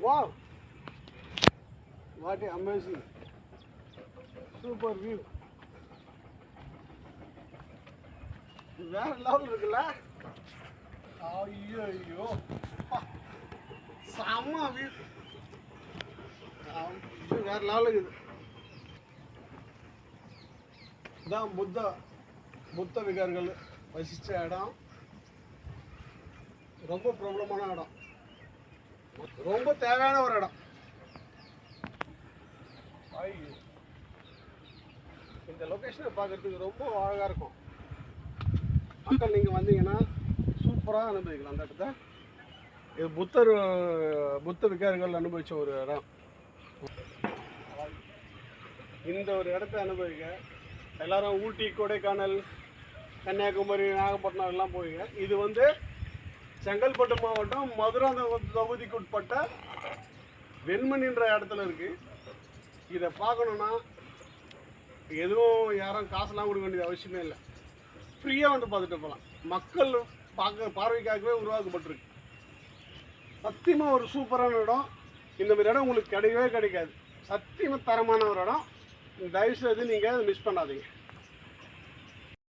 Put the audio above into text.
Wow! What an amazing, super view. வேற level இருக்குல்ல? ஐயோ செம்ம வியூ. வேற லெவல் இருக்குது. இதான் புத்த விகார்கள் வசிச்ச இடம். ரொம்ப பிரபலமான இடம், ரொம்ப தேவையான ஒரு இடம். இந்த லொக்கேஷனை பார்க்கறதுக்கு ரொம்ப அழகாக இருக்கும். மக்கள் நீங்கள் வந்தீங்கன்னா சூப்பராக அனுபவிக்கலாம் அந்த இடத்த. இது புத்த விகாரங்கள் அனுபவித்த ஒரு இடம். இந்த ஒரு இடத்த அனுபவிக்க எல்லாரும் ஊட்டி, கொடைக்கானல், கன்னியாகுமரி, நாகப்பட்டினம் எல்லாம் போவீங்க. இது வந்து செங்கல்பட்டு மாவட்டம் மதுராந்தகம் தொகுதிக்கு உட்பட்ட வெண்மணின்ற இடத்துல இருக்குது. இதை பார்க்கணுன்னா எதுவும் யாரும் காசுலாம் கொடுக்க வேண்டியது அவசியமே இல்லை. ஃப்ரீயாக வந்து பார்த்துட்டு போகலாம். மக்கள் பார்வைக்காகவே உருவாக்கப்பட்டிருக்கு. சத்தியமாக ஒரு சூப்பரான இடம். இந்த மாதிரி இடம் உங்களுக்கு கிடைக்கவே கிடைக்காது. சத்தியமாக தரமான ஒரு இடம். தயவுசெய்து நீங்கள் அதை மிஸ் பண்ணாதீங்க.